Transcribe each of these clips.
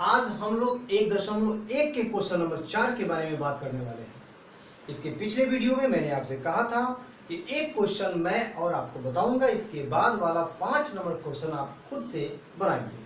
आज हम लोग 1.1 के क्वेश्चन नंबर 4 के बारे में बात करने वाले हैं। इसके पिछले वीडियो में मैंने आपसे कहा था कि एक क्वेश्चन मैं और आपको बताऊंगा, इसके बाद वाला 5 नंबर क्वेश्चन आप खुद से बनाएंगे।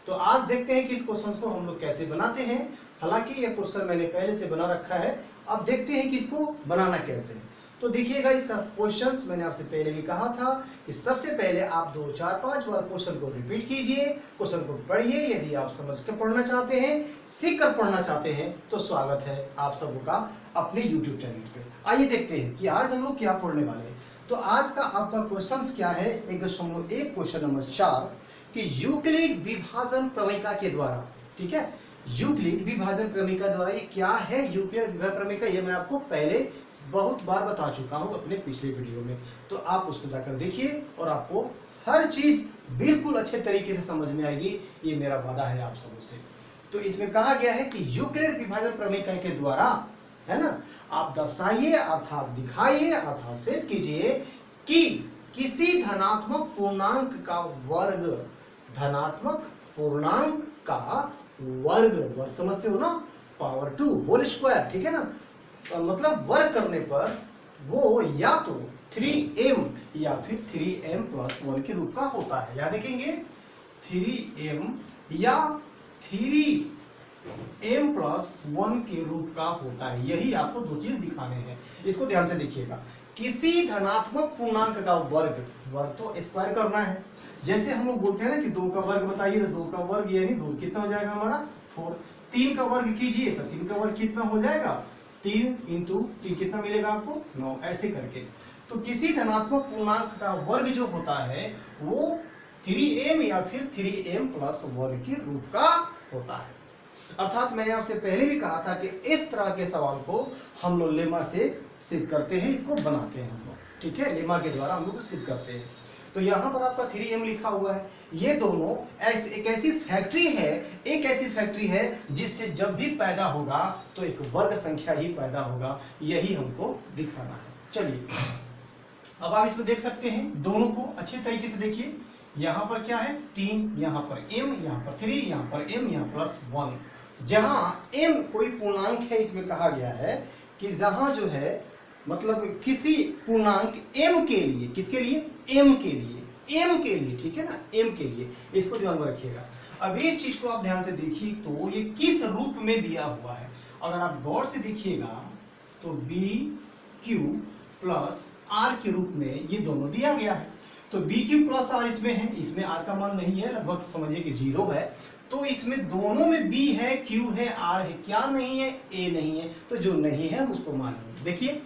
तो आज देखते हैं कि इस क्वेश्चन को हम लोग कैसे बनाते हैं। हालांकि यह क्वेश्चन मैंने पहले से बना रखा है, अब देखते हैं कि इसको बनाना कैसे है। तो देखिएगा, इसका क्वेश्चंस मैंने आपसे पहले भी कहा था कि सबसे पहले आप 2, 4, 5 बार क्वेश्चन को रिपीट कीजिए, क्वेश्चन को पढ़िए। यदि आप समझ कर पढ़ना चाहते हैं, सीख कर पढ़ना चाहते हैं, तो स्वागत है आप सबका अपने YouTube चैनल पे। आइए देखते हैं कि आज हम लोग क्या पढ़ने वाले हैं। तो आज का आपका क्वेश्चन क्या है, 1.1 क्वेश्चन नंबर 4 कि यूक्लिड विभाजन प्रमेयिका के द्वारा, ठीक है, यूक्लिड विभाजन प्रमेयिका द्वारा ये क्या है। यूक्लिड विभाजन प्रमेयिका ये मैं आपको पहले बहुत बार बता चुका हूं अपने पिछले वीडियो में, तो आप उसको जाकर देखिए और आपको हर चीज बिल्कुल अच्छे तरीके से समझ में आएगी, ये मेरा वादा है आप सबों से। तो इसमें कहा गया है कि यूक्लिड विभाजन प्रमेयिका के द्वारा, है ना, आप दर्शाइए अर्थात दिखाइए अर्थात सिद्ध कीजिए कि किसी धनात्मक पूर्णांक का वर्ग, धनात्मक पूर्णांक का वर्ग समझते हो ना, पावर 2 होल स्क्वायर, ठीक है ना, मतलब वर्ग करने पर वो या तो 3m या फिर 3m प्लस 1 के रूप का होता है। या देखेंगे 3m या 3m प्लस 1 के रूप का होता है। यही आपको दो चीज दिखाने हैं, इसको ध्यान से देखिएगा। किसी धनात्मक पूर्णांक का वर्ग, वर्ग तो स्क्वायर करना है। जैसे हम लोग बोलते हैं ना कि 2 का वर्ग बताइए, तो 2 का वर्ग यानी 2 कितना हो जाएगा हमारा 4। 3 का वर्ग कीजिए तो 3 का वर्ग कितना हो जाएगा 3 इंटू 3 कितना मिलेगा आपको 9, ऐसे करके। तो किसी धनात्मक पूर्णांक का वर्ग जो होता है वो 3m या फिर 3m प्लस 1 के रूप का होता है। अर्थात मैंने आपसे पहले भी कहा था कि इस तरह के सवाल को हम लोग लेमा से सिद्ध करते हैं, इसको बनाते हैं हम लोग, ठीक है, लेमा के द्वारा हम लोग सिद्ध करते हैं। तो यहाँ पर आपका 3m लिखा हुआ है। ये दोनों एक ऐसी फैक्ट्री है जिससे जब भी पैदा होगा तो एक वर्ग संख्या ही पैदा होगा, यही हमको दिखाना है। चलिए अब आप इसमें देख सकते हैं, दोनों को अच्छे तरीके से देखिए। यहाँ पर क्या है 3, यहाँ पर m, यहाँ पर 3, यहाँ पर m, यहाँ प्लस 1। जहाँ m कोई पूर्णांक है, इसमें कहा गया है कि जहाँ जो है मतलब किसी पूर्णांक m के लिए, किसके लिए m के लिए, ठीक है ना, m के लिए, इसको ध्यान में रखिएगा। अब इस चीज को आप ध्यान से देखिए तो ये किस रूप में दिया हुआ है। अगर आप गौर से देखिएगा तो b q प्लस r के रूप में ये दोनों दिया गया है। तो b q प्लस r इसमें है, इसमें r का मान नहीं है, लगभग समझिए कि 0 है। तो इसमें दोनों में b है, q है, r है, क्या नहीं है, a नहीं है। तो जो नहीं है उसको मानेंगे। देखिए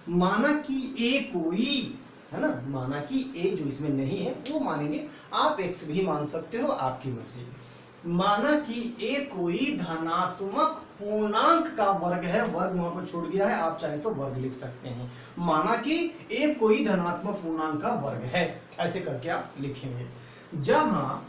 माना कि a कोई, है ना, माना कि a जो इसमें नहीं है वो मानेंगे, आप x भी मान सकते हो, आपकी मर्जी। माना कि a कोई धनात्मक पूर्णांक का वर्ग है, वर्ग वहां पर छूट गया है, आप चाहे तो वर्ग लिख सकते हैं। माना कि a कोई धनात्मक पूर्णांक का वर्ग है, ऐसे करके आप लिखेंगे। जहां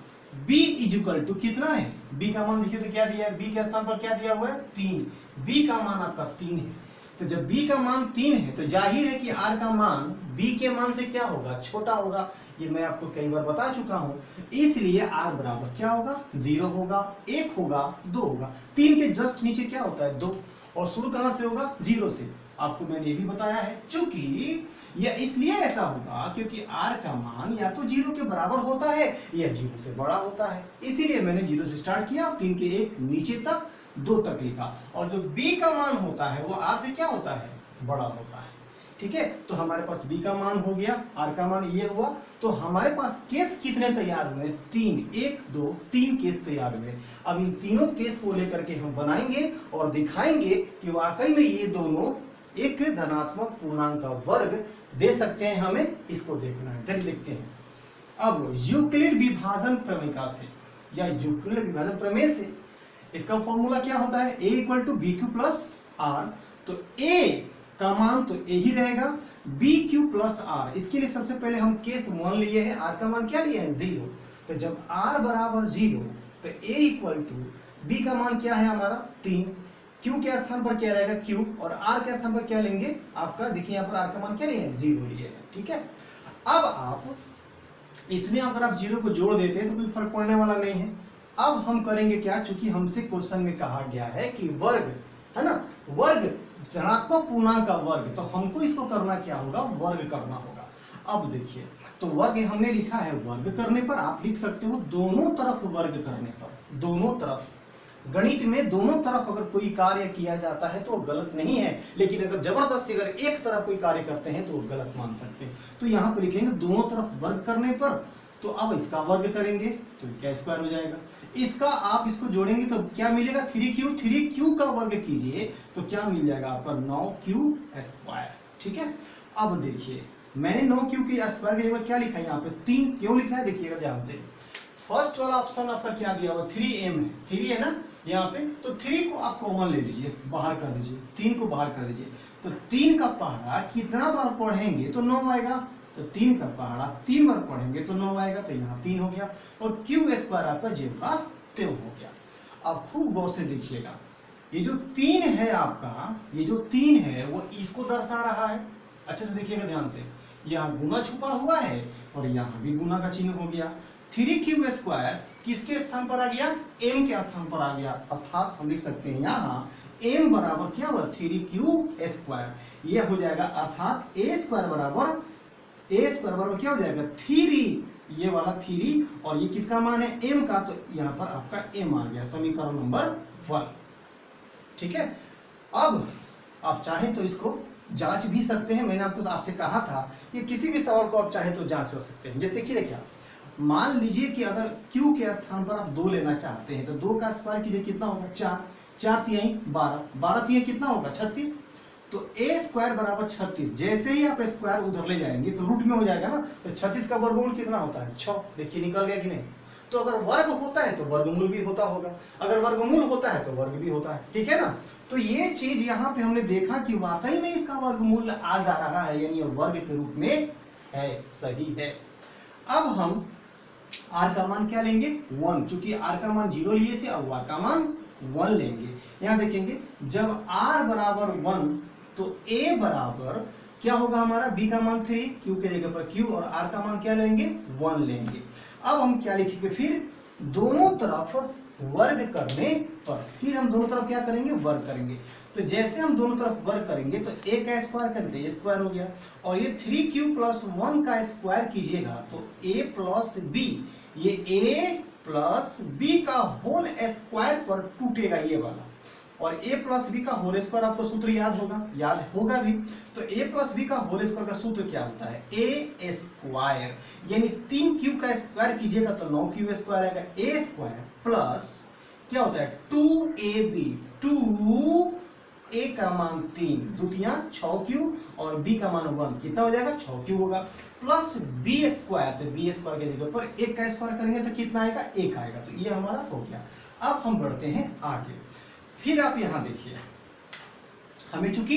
b इक्वल टू कितना है, b का मान देखिए तो क्या दिया है, b के स्थान पर क्या दिया हुआ है 3, b का मान आपका 3 है। तो जब b का मान 3 है तो जाहिर है कि r का मान b के मान से क्या होगा, छोटा होगा। ये मैं आपको कई बार बता चुका हूं, इसलिए r बराबर क्या होगा 0 होगा, 1 होगा, 2 होगा। 3 के जस्ट नीचे क्या होता है 2, और शुरू कहां से होगा 0 से। आपको मैंने ये भी बताया है, चूंकि यह इसलिए ऐसा होगा क्योंकि r का मान या तो 0 के बराबर होता है या 0 से बड़ा होता है, इसीलिए मैंने 0 से स्टार्ट किया, 3 के 1 नीचे तक 2 तक लिखा। और जो b का मान होता है वो r से क्या होता है, बड़ा होता है, ठीक है। तो हमारे पास b का मान हो गया, r का मान ये हुआ। तो हमारे पास केस कितने तैयार हुए, 3, 1, 2, 3 केस तैयार हुए। अब इन तीनों केस को लेकर के हम बनाएंगे और दिखाएंगे कि वाकई में ये दोनों एक धनात्मक पूर्णांक का वर्ग दे सकते हैं हमें, इसको देखना है। चलिए देखते हैं। अब यूक्लिड विभाजन प्रमेयिका से या यूक्लिड विभाजन प्रमेय से इसका फॉर्मूला क्या होता है, a equal to b q plus r. तो a का मान तो a ही रहेगा, बी क्यू प्लस आर। इसके लिए सबसे पहले हम केस 1 लिए हैं, r का मान क्या लिया है 0। तो जब r बराबर 0 तो a इक्वल टू b का मान क्या है हमारा 3, q के स्थान पर क्या रहेगा q, और r के स्थान पर क्या लेंगे आपका, देखिए यहाँ पर r का मान क्या लिए है 0 लिए है, ठीक है। अब आप इसमें अगर आप 0 को जोड़ देते हैं तो कोई फर्क पड़ने वाला नहीं है, अब हम करेंगे क्या, चूंकि हमसे क्वेश्चन में कहा गया है कि वर्ग, है ना, वर्ग धनात्मक पूर्णांक का वर्ग, तो हमको इसको करना क्या होगा, वर्ग करना होगा। अब देखिए, तो वर्ग हमने लिखा है, वर्ग करने पर आप लिख सकते हो दोनों तरफ वर्ग करने पर, दोनों तरफ। गणित में दोनों तरफ अगर कोई कार्य किया जाता है तो वो गलत नहीं है, लेकिन अगर जबरदस्ती अगर एक तरफ कोई कार्य करते हैं तो वो गलत मान सकते हैं। तो यहाँ पर लिखेंगे दोनों तरफ वर्ग करने पर, तो अब इसका वर्ग करेंगे तो क्या स्क्वायर हो जाएगा, इसका आप इसको जोड़ेंगे तो क्या मिलेगा, 3q, 3q का वर्ग कीजिए तो क्या मिल जाएगा आपका 9q स्क्वायर। ठीक है, अब देखिए मैंने 9q की स्क्वायर की जगह क्या लिखा है, यहाँ पे 3 क्यों लिखा है, देखिएगा ध्यान से। फर्स्ट वाला ऑप्शन आपका क्या दिया हुआ, 3m है, 3 है ना यहाँ पे, तो 3 को आप कॉमन ले लीजिए, बाहर कर दीजिए, 3 को बाहर कर दीजिए, तो 3 का पहाड़ा कितना बार पढ़ेंगे तो 9 आएगा, तो 3 का पहाड़ा 3 बार पढ़ेंगे तो 9 आएगा, तो यहाँ 3 हो गया, और q स्क्वायर आपका ज्यों का त्यों हो गया। अब खूब गौर से देखिएगा, ये जो 3 है आपका, ये जो 3 है वो इसको दर्शा रहा है, अच्छे से देखिएगा ध्यान से, यहाँ गुना छुपा हुआ है और यहाँ भी गुना का चिन्ह हो गया। 3q स्क्वायर किसके स्थान पर आ गया, m के स्थान पर आ गया, अर्थात हम लिख सकते हैं यहाँ m बराबर क्या हुआ, 3q स्क्वायर, ये हो जाएगा, अर्थात a स्क्वायर बराबर क्या हो जाएगा, 3, ये वाला 3, और ये किसका मान है, m का, तो यहाँ पर आपका m आ गया, समीकरण नंबर 1। ठीक है, अब आप चाहे तो इसको जांच भी सकते हैं, मैंने आपसे कहा था कि किसी भी सवाल को आप चाहे तो जांच कर सकते हैं। जैसे देखिए, देखिए मान लीजिए कि अगर q के स्थान पर आप 2 लेना चाहते हैं तो 2 का स्क्वायर कीजिए, कितना होगा, 4, 4 तिहाई 12, 12 तिहाई कितना होगा, 36, तो a स्क्वायर बराबर 36, जैसे ही आप स्क्वायर उधर ले जाएंगे तो रूट में हो जाएगा ना, तो 36 का वर्गमूल कितना होता है, 6, देखिए निकल गया कि नहीं। तो अगर वर्ग होता है तो वर्गमूल भी होता होगा, अगर वर्गमूल होता है तो वर्ग भी होता है, ठीक है ना। तो ये चीज यहाँ पे हमने देखा कि वाकई में इसका वर्गमूल आ जा रहा है, यानी वर्ग के रूप में है, सही है। अब हम r का मान क्या लेंगे, 1, चूंकि r का मान 0 लिए थे, अब r का मान 1 लेंगे। यहाँ देखेंगे जब r बराबर 1 तो a बराबर क्या होगा हमारा, b का मान 3, q के जगह पर q, और r का मान क्या लेंगे, 1 लेंगे। अब हम क्या लिखेंगे, फिर दोनों तरफ वर्ग करने पर, फिर हम दोनों तरफ क्या करेंगे, वर्ग करेंगे। तो जैसे हम दोनों तरफ वर्ग करेंगे तो a का स्क्वायर कर दे, स्क्वायर हो गया, और ये 3q प्लस 1 का स्क्वायर कीजिएगा तो a प्लस b, ये a प्लस b का होल स्क्वायर पर टूटेगा ये वाला, और a प्लस बी का होल स्क्वायर आपको सूत्र याद होगा भी। तो a प्लस बी का होल स्क्वायर का सूत्र क्या होता है, a स्क्वायर, यानी 3q का स्क्वायर कीजिएगा तो 9q स्क्वायर आएगा, a स्क्वायर प्लस क्या होता है 2ab, 2a का मान 3, द्वितीया 6q, और b का मान 1, कितना हो जाएगा, 6q होगा, प्लस b स्क्वायर, तो b स्क्वायर के जगह पर 1 का स्क्वायर करेंगे तो कितना आएगा, 1 आएगा। तो ये हमारा हो गया। अब हम बढ़ते हैं आगे, फिर आप यहां देखिए, हमें चूंकि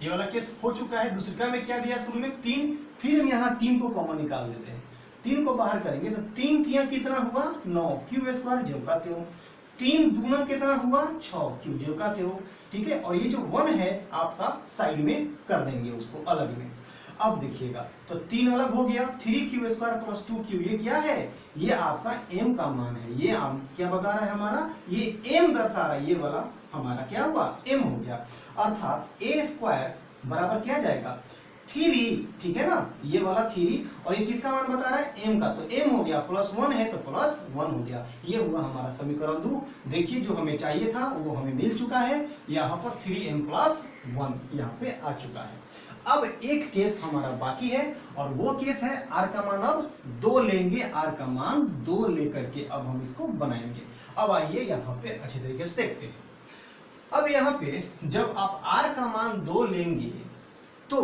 ये वाला केस हो चुका है, दूसरे का में क्या दिया शुरू में 3, फिर हम यहाँ 3 को कॉमन निकाल लेते हैं, 3 को बाहर करेंगे तो 3 तिया कितना हुआ, 9, q स्क्वायर ज्यों का त्यों, 3 दूना कितना हुआ, 6, q ज्यों का त्यों, ठीक है। और ये जो 1 है आपका साइड में कर देंगे उसको अलग में। अब देखिएगा तो 3 अलग हो गया, 3q स्क्वायर प्लस 2q, ये क्या है, ये आपका m का मान है, ये क्या बता रहा है हमारा, ये m दर्शा रहा है, ये वाला हमारा क्या हुआ, m हो गया, अर्थात a स्क्वायर बराबर क्या जाएगा, 3, ठीक है ना, ये वाला 3, और ये किसका मान बता रहा है, m का, तो m हो गया, प्लस 1 है तो प्लस 1 हो गया, ये हुआ हमारा समीकरण 2। देखिए जो हमें चाहिए था वो हमें मिल चुका है, यहाँ पर 3m प्लस 1 यहाँ पे आ चुका है। अब एक केस हमारा बाकी है, और वो केस है r का मान अब 2 लेंगे, r का मान 2 लेकर के अब हम इसको बनाएंगे। अब आइए यहाँ पे अच्छे तरीके से देखते हैं। अब यहाँ पे जब आप r का मान 2 लेंगे तो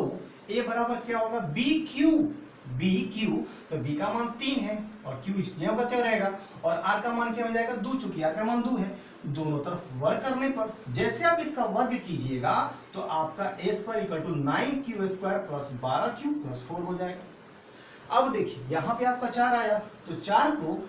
a बराबर क्या होगा, BQ, तो b का मान 3 है और q ज्यों का त्यों रहेगा, और r का मान क्या हो जाएगा, 2, चूंकि r का मान 2 है, दोनों तरफ वर्ग करने पर जैसे आप इसका वर्ग कीजिएगा तो आपका a square equal to 9q square plus 12q plus 4 हो जाएगा। अब देखिए यहाँ पे आपका 4 आया, तो 4 को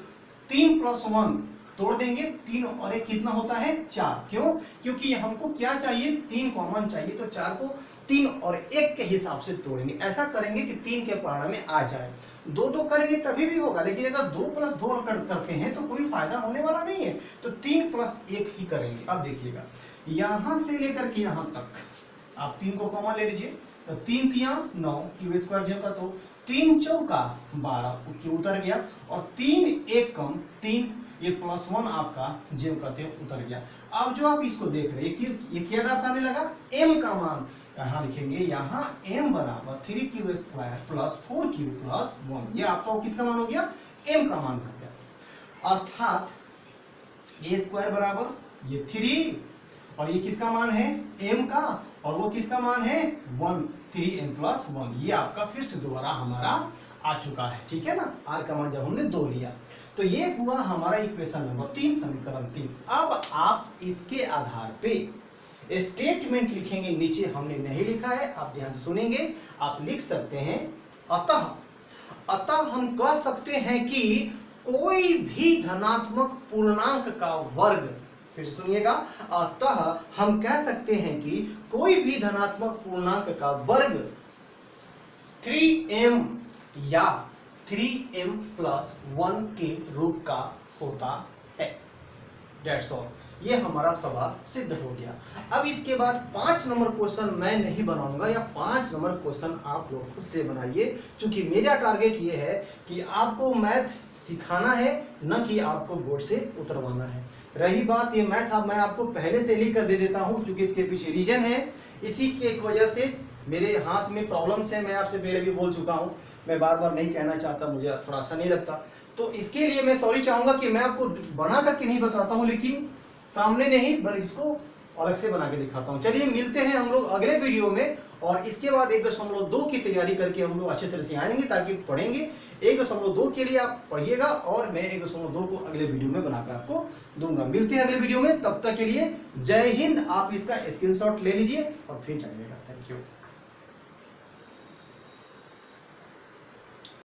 3 प्लस 1 तोड़ देंगे, 3 और 1 कितना होता है 4। क्यों? क्योंकि हमको क्या चाहिए, 3 कॉमन चाहिए, तो 4 को 3 और 1 के हिसाब से तोड़ेंगे। ऐसा करेंगे कि 3 के पहाड़ा में आ जाए। 2 करेंगे तभी भी होगा, लेकिन अगर 2 + 2 करते हैं तो कोई फायदा होने वाला नहीं है, तो 3 + 1 ही करेंगे। अब देखिएगा, यहां से लेकर के यहां तक आप 3 को कॉमन ले लीजिए, तो 3 × 9 क्यू स्क्वायर जो का, तो 3 × 4 12 क्यू उतर गया, और 3 1 कम 3, ये +1 आपका जेव करते उतर गया। अब जो आप इसको देख रहे हैं, ये क्या दर्शाने लगा, m का मान यहाँ लिखेंगे, यहाँ m बराबर 3q² + 4q + 1, ये आपका किसका मान हो गया, m का मान हो गया। अर्थात a² बराबर ये 3, और ये किसका मान है, m का, और वो किसका मान है 1, 3m + 1, ये आपका फिर से दोबारा हमारा आ चुका है। ठीक है ना, r का मान जब हमने 2 लिया, तो ये हुआ हमारा इक्वेशन नंबर 3, समीकरण 3। अब आप इसके आधार पे स्टेटमेंट लिखेंगे, नीचे हमने नहीं लिखा है, आप ध्यान से सुनेंगे। आप लिख सकते हैं अतः हम कह सकते हैं कि कोई भी धनात्मक पूर्णांक का वर्ग, फिर से सुनिएगा, अतः हम कह सकते हैं कि कोई भी धनात्मक पूर्णांक का वर्ग 3m या 3m + 1 के रूप का होता है। That's all। ये हमारा सवाल सिद्ध हो गया। अब इसके बाद 5 नंबर क्वेश्चन मैं नहीं बनाऊंगा, या 5 नंबर क्वेश्चन आप लोग खुद से बनाइए, क्योंकि मेरा टारगेट ये है कि आपको मैथ सिखाना है, न कि आपको बोर्ड से उतरवाना है। रही बात ये मैथ, अब मैं आपको पहले से लिख कर दे देता हूं, क्योंकि इसके पीछे रीजन है, इसी की वजह से मेरे हाथ में प्रॉब्लम्स है। मैं आपसे पहले भी बोल चुका हूं, मैं बार बार नहीं कहना चाहता, मुझे थोड़ा अच्छा नहीं लगता, तो इसके लिए मैं सॉरी चाहूंगा कि मैं आपको बना करके नहीं बताता हूं, लेकिन सामने नहीं बल्कि इसको अलग से बना के दिखाता हूं। चलिए मिलते हैं हम लोग अगले वीडियो में, और इसके बाद 1.2 की तैयारी करके हम लोग अच्छे तरह से आएंगे, ताकि पढ़ेंगे। 1.2 के लिए आप पढ़िएगा, और मैं 1.2 को अगले वीडियो में बनाकर आपको दूंगा। मिलते हैं अगले वीडियो में, तब तक के लिए जय हिंद। आप इसका स्क्रीनशॉट ले लीजिए और फिर जाइएगा। Thank you.